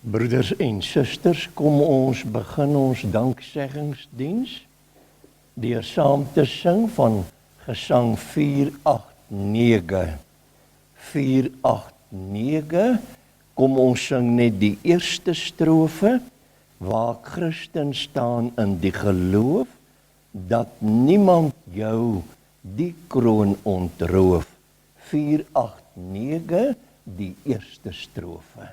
Broeders en susters, kom ons begin ons dankseggingsdiens deur saam te sing van Gesang 489. 489, kom ons sing net die eerste strofe, waar Christen staan in die geloof, dat niemand jou die kroon ontroof. 489, die eerste strofe.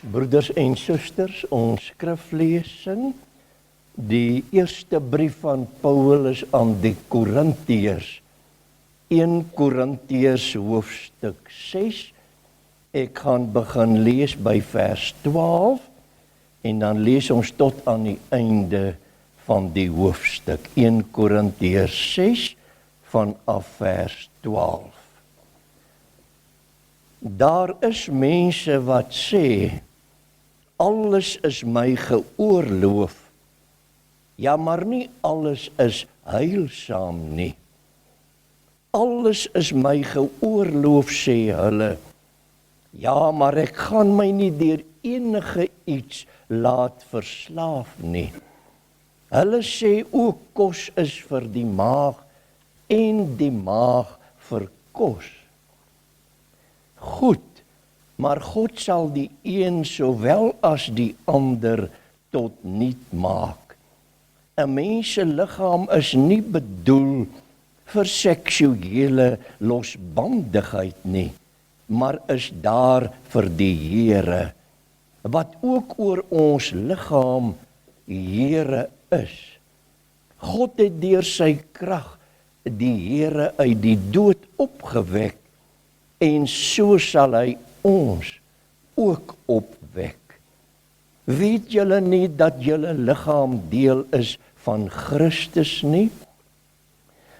Broeders en susters, ons skriflesing, die eerste brief van Paulus aan die Korintiërs, 1 Korintiërs hoofstuk 6. Ek gaan begin lees by vers 12 en dan lees ons tot aan die einde van die hoofstuk. 1 Korintiërs 6 vanaf vers 12. Daar is mense wat sê, alles is my geoorloof. Ja, maar nie alles is heilsaam nie. Alles is my geoorloof, sê hulle. Ja, maar ek gaan my nie deur enige iets laat verslaaf nie. Hulle sê ook kos is vir die maag en die maag vir kos. Goed. Maar God sal die een sowel as die ander tot niet maak. 'n Mens se liggaam is nie bedoel vir seksuele losbandigheid nie, maar is daar vir die Here, wat ook oor ons liggaam Here is. God het deur sy krag die Here uit die dood opgewek, en so sal hy ons ook opwek. Weet julle nie dat julle liggaam deel is van Christus nie?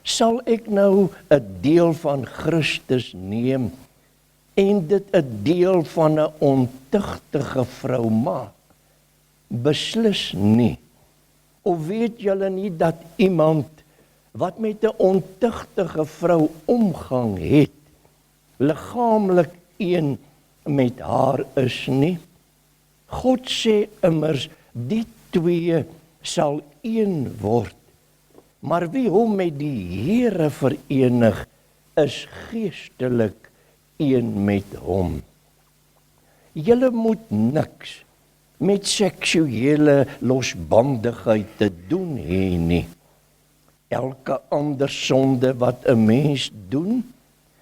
Sal ek nou 'n deel van Christus neem en dit 'n deel van 'n ontuchtige vrou maak? Beslis nie. Of weet julle nie dat iemand wat met 'n ontuchtige vrou omgang het, liggaamlik een met haar is nie? God sê immers, die twee sal een word. Maar wie hom met die Here verenig, is geestelik een met hom. Julle moet niks met seksuele losbandigheid te doen hê nie. Elke ander sonde wat 'n mens doen,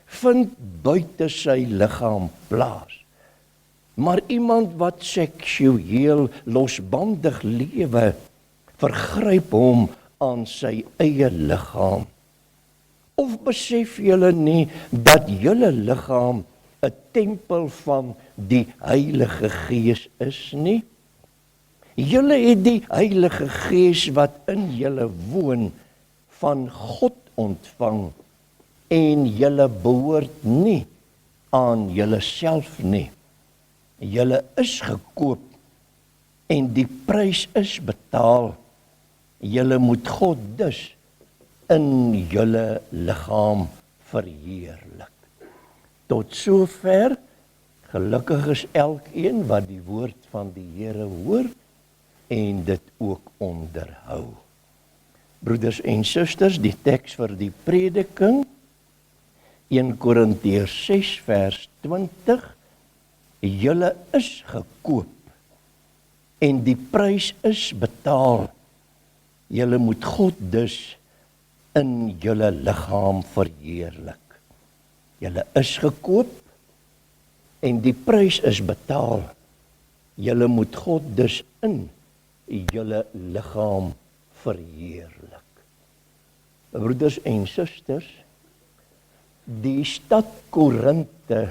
vind buite sy liggaam plaas. Maar iemand wat seksueel losbandig lewe, vergryp hom aan sy eie liggaam. Of besef julle nie dat julle liggaam 'n tempel van die Heilige Gees is nie? Julle het die Heilige Gees wat in julle woon, van God ontvang, en julle behoort nie aan julle self nie. Julle is gekoop en die prys is betaal. Julle moet God dus in julle liggaam verheerlik. Tot sover Gelukkig is elkeen wat die woord van die Here hoor en dit ook onderhou. Broeders en susters, die teks vir die prediking, 1 Korintiërs 6 vers 20, julle is gekoop en die prys is betaal. Julle moet God dus in julle liggaam verheerlik. Julle is gekoop en die prys is betaal. Julle moet God dus in julle liggaam verheerlik. Broeders en susters, die stad Korinthe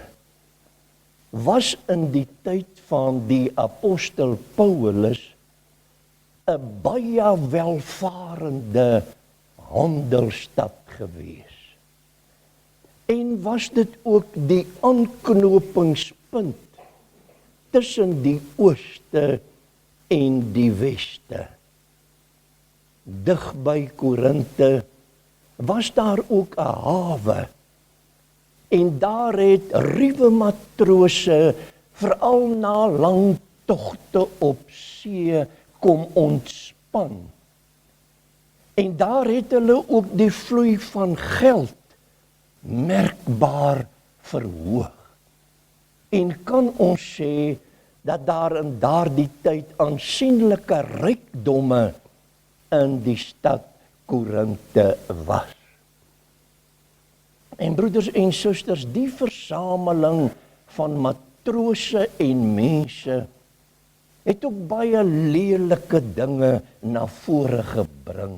was in die tyd van die apostel Paulus 'n baie welvarende handelsstad gewees. En was dit ook die aanknopingspunt tussen die ooste en die weste. Dig by Korinthe was daar ook 'n hawe en daar het ruwe matrose veral na lang togte op see kom ontspan. En daar het hulle ook die vloei van geld merkbaar verhoog. En kan ons sê dat daar in daardie tyd aansienlike rykdomme in die stad Korinthe was. En broeders en susters, die versameling van matrose en mense het ook baie lelike dinge na vore gebring,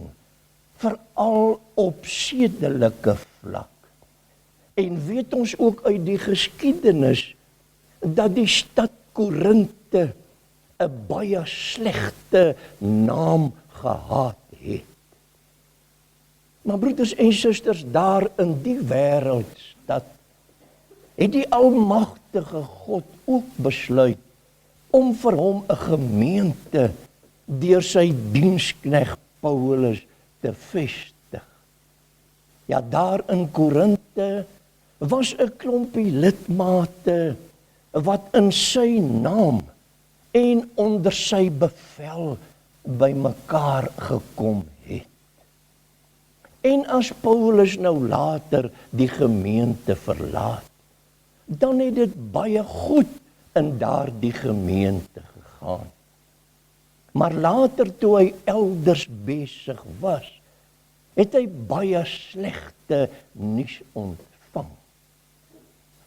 veral op sedelike vlak. En weet ons ook uit die geskiedenis dat die stad Korinthe 'n baie slegte naam gehad het. Maar broeders en susters, daar in die wêreldstad het die almagtige God ook besluit om vir hom 'n gemeente deur sy diensknegt Paulus te vestig. Ja, daar in Korinthe was 'n klompie lidmate wat in sy naam en onder sy bevel bymekaar gekom het. En as Paulus nou later die gemeente verlaat, dan het dit baie goed in daardie gemeente gegaan. Maar later toe hy elders besig was, het hy baie slegte nuus ontvang.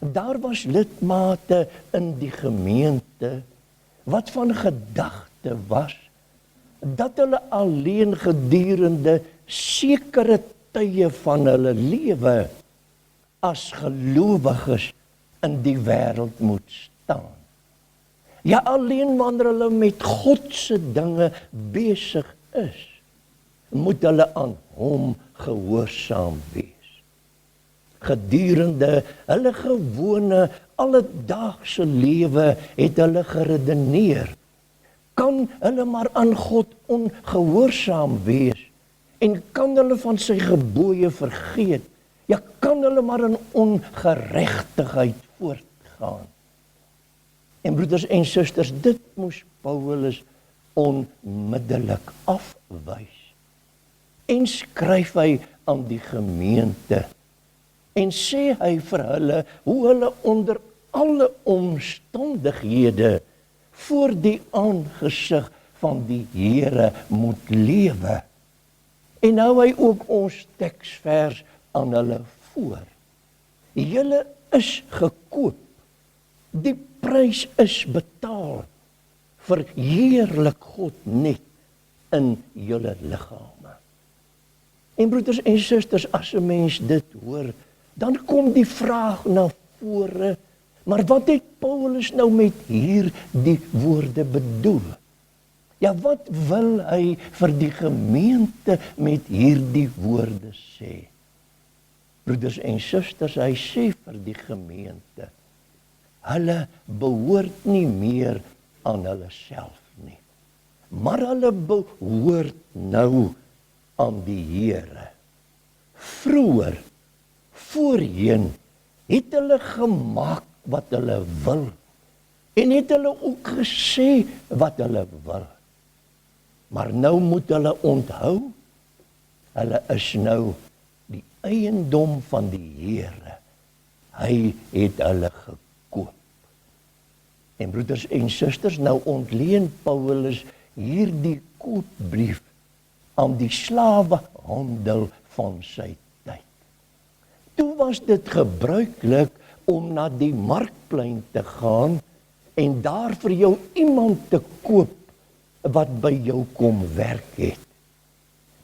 Daar was lidmate in die gemeente wat van gedagte was dat hulle alleen gedurende sekere tye van hulle lewe as gelowiges in die wêreld moet staan. Ja, alleen wanneer hulle met God se dinge besig is, moet hulle aan hom gehoorsaam wees. Gedurende hulle gewone alledaagse lewe het hulle geredeneer, kan hulle maar aan God ongehoorsaam wees en kan hulle van sy gebooie vergeet, ja, kan hulle maar in ongeregtigheid voortgaan. En broeders en susters, dit moes Paulus onmiddellik afwys. En skryf hy aan die gemeente en sê hy vir hulle hoe hulle onder alle omstandighede voor die aangesig van die Here moet lewe. En nou hy ook ons teksvers aan hulle voor. Julle is gekoop. Die prys is betaal. Verheerlik God net in julle liggame. En broeders en susters, as 'n mens dit hoor, dan kom die vraag na vore, maar wat het Paulus nou met hierdie woorde bedoel? Ja, wat wil hy vir die gemeente met hierdie woorde sê? Broeders en susters, hy sê vir die gemeente, hulle behoort nie meer aan hulle self nie, maar hulle behoort nou aan die Here. Vroeër, voorheen, het hulle gemaak wat hulle wil En het hulle ook gesê wat hulle wil. Maar nou moet hulle onthou, hulle is nou die eiendom van die Here. Hy het hulle gekoop. En broeders en susters, nou ontleen Paulus hierdie koopbrief aan die slawehandel van sy tyd. Toe was dit gebruiklik om na die markplein te gaan en daar vir jou iemand te koop wat by jou kom werk het.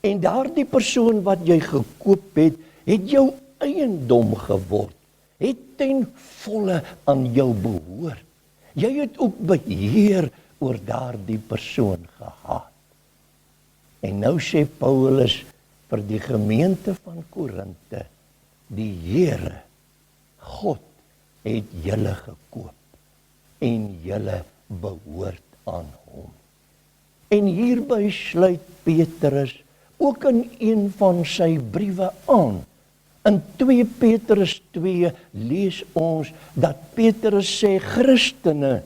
En daardie persoon wat jy gekoop het jou eiendom geword, het ten volle aan jou behoort. Jy het ook beheer oor daardie persoon gehad. En nou sê Paulus vir die gemeente van Korinthe, die Here, God, het julle gekoop en julle behoort aan hom. En hierby sluit Petrus ook in een van sy briewe aan. In 2 Petrus 2 lees ons dat Petrus sê Christene,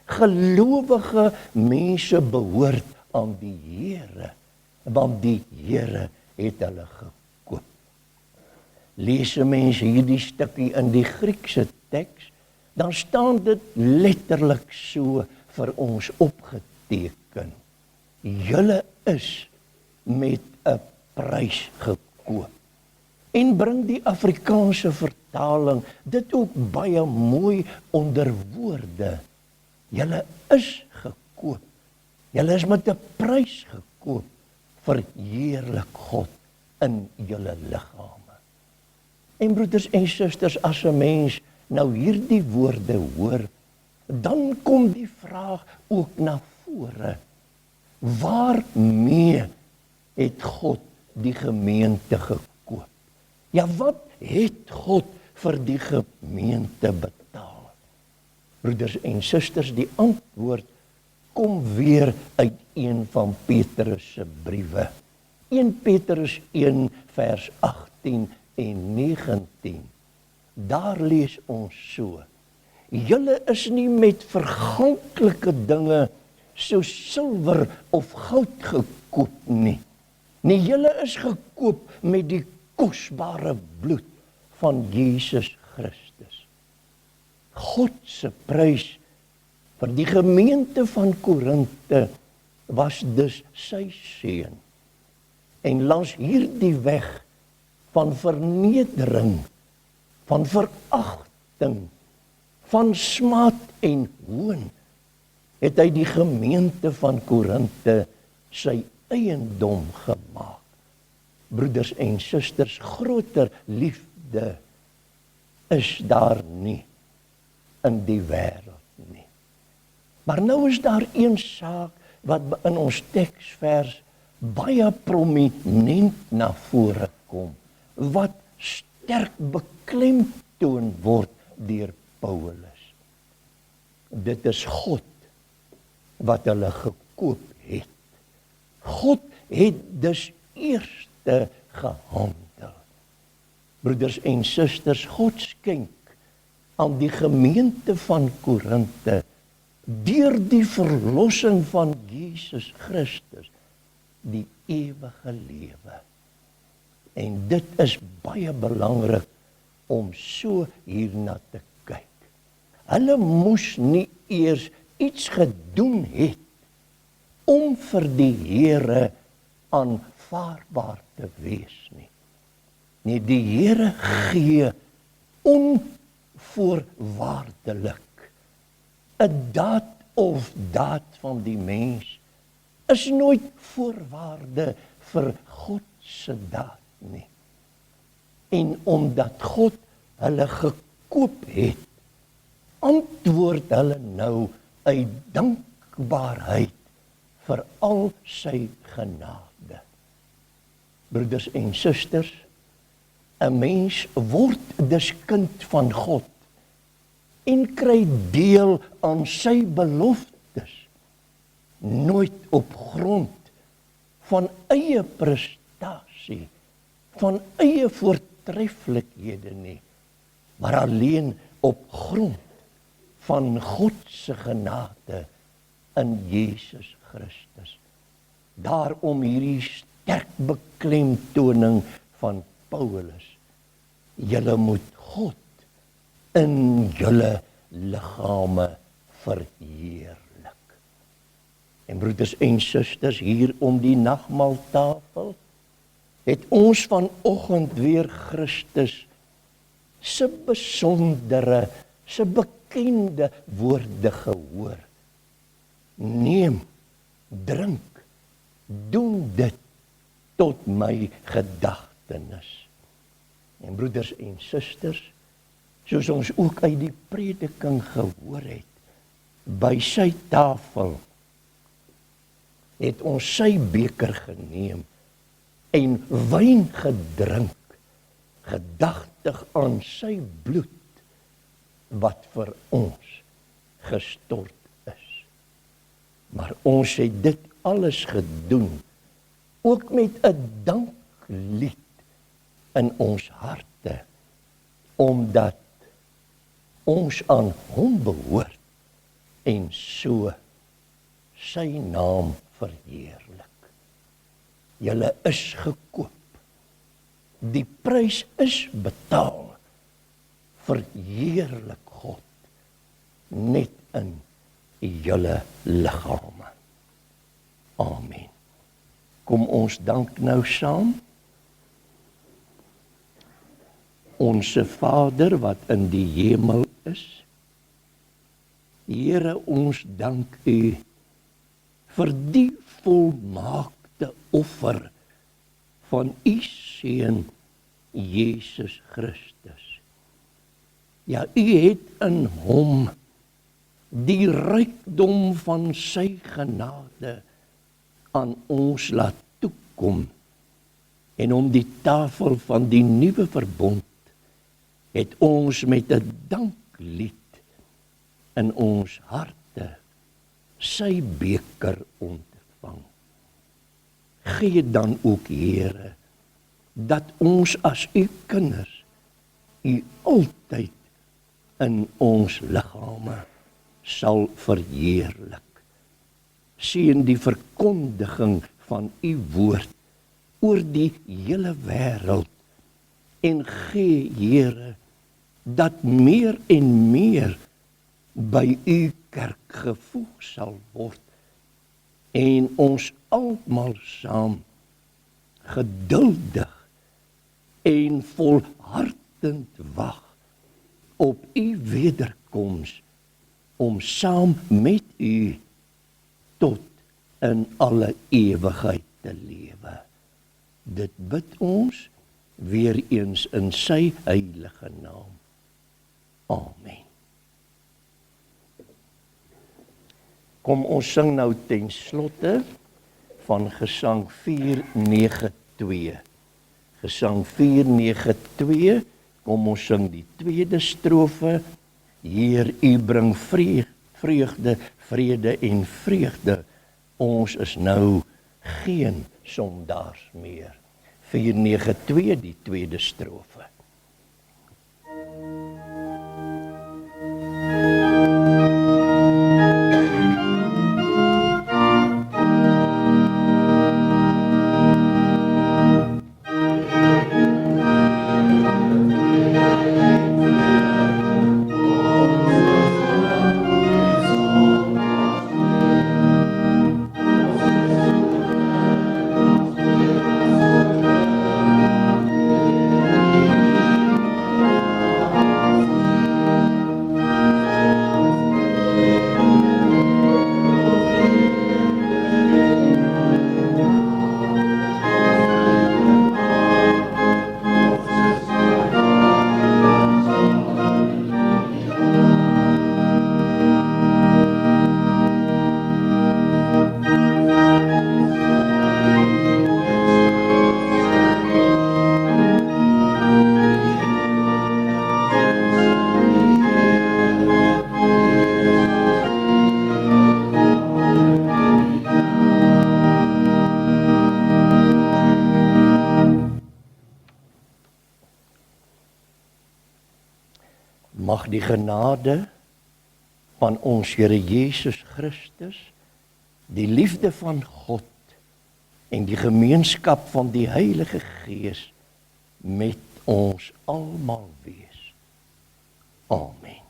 gelowige mense behoort aan die Here, want die Here het hulle gekoop. Lees 'n mens hierdie stukkie in die Griekse teks, dan staan dit letterlik so vir ons opgeteken. Julle is met 'n prys gekoop. En bring die Afrikaanse vertaling dit ook baie mooi onder woorde. Julle is gekoop. Julle is met 'n prys gekoop. Verheerlik God in julle liggame. En broeders en susters, as 'n mens nou hierdie woorde hoor, dan kom die vraag ook na vore. Waarmee het God die gemeente gekoop? Ja, wat het God vir die gemeente betaal? Broeders en susters, die antwoord kom weer uit een van Petrus se briewe. 1 Petrus 1 vers 18 en 19. Daar lees ons so: Julle is nie met verganklike dinge soos silwer of goud gekoop nie. Nee, julle is gekoop met die kosbare bloed van Jesus Christus. God se prys vir die gemeente van Korinthe was dus sy seun. En langs hierdie weg van vernedering, van veragting, van smaad en hoon, het hy die gemeente van Korinthe sy eiendom gemaak. Broeders en susters, groter liefde is daar nie in die wêreld nie. Maar nou is daar een saak wat in ons teksvers baie prominent na vore kom, wat sterk beklemtoon word deur Paulus. Dit is God wat hulle gekoop het. God het dus eerste gehandel. Broeders en susters, God skenk aan die gemeente van Korinthe deur die verlossing van Jesus Christus die ewige lewe. En dit is baie belangrik om so hierna te kyk. Hulle moes nie eers iets gedoen het om vir die Here aanvaarbaar te wees nie. Nee, die Here gee onvoorwaardelik. 'n daad of daad van die mens is nooit voorwaarde vir God se daad nie. En omdat God hulle gekoop het, antwoord hulle nou uit dankbaarheid vir al sy genade. Broeders en susters, 'n mens word dus kind van God en kry deel aan sy beloftes, nooit op grond van eie prestasie, van eie voortreffelikhede nie, maar alleen op grond van God se genade in Jesus Christus. Daarom hierdie sterk beklemtoning van Paulus. Julle moet God in julle liggame verheerlik. En broeders en susters, hier om die nagmaaltafel het ons vanoggend weer Christus se besondere, se bekende woorde gehoor. Neem, drink, doen dit tot my gedagtenis. En broeders en susters, soos ons ook uit die prediking gehoor het, by sy tafel het ons sy beker geneem en wyn gedrink, gedagtig aan sy bloed wat vir ons gestort is. Maar ons het dit alles gedoen, ook met 'n danklied in ons harte, omdat ons aan hom behoort en so sy naam verheerlik. Julle is gekoop. Die prys is betaal. Verheerlik God net in julle liggame. Amen. Kom ons dank nou saam. Onse Vader wat in die hemel is, Here, ons dank U vir die volmaakte offer van U Seun Jesus Christus. Ja, U het in hom die rykdom van sy genade aan ons laat toekom en om die tafel van die nuwe verbond het ons met 'n danklied in ons harte sy beker ontvang. Gee dan ook, Here, dat ons as U kinders U altyd in ons liggame sal verheerlik. Seën die verkondiging van U woord oor die hele wêreld en gee, Here, dat meer en meer by U kerk gevoeg sal word en ons almal saam geduldig en volhardend wag op U wederkoms om saam met U tot in alle ewigheid te lewe. Dit bid ons weer eens in sy heilige naam. Amen. Kom ons sing nou ten slotte van Gesang 492. Gesang 492, kom ons sing die tweede strofe. Heer, U bring vreugde, vrede en vreugde. Ons is nou geen sondaars meer. 492, die tweede strofe. Mag die genade van ons Here Jesus Christus, die liefde van God en die gemeenskap van die Heilige Gees met ons almal wees. Amen.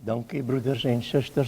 Dankie broeders en susters.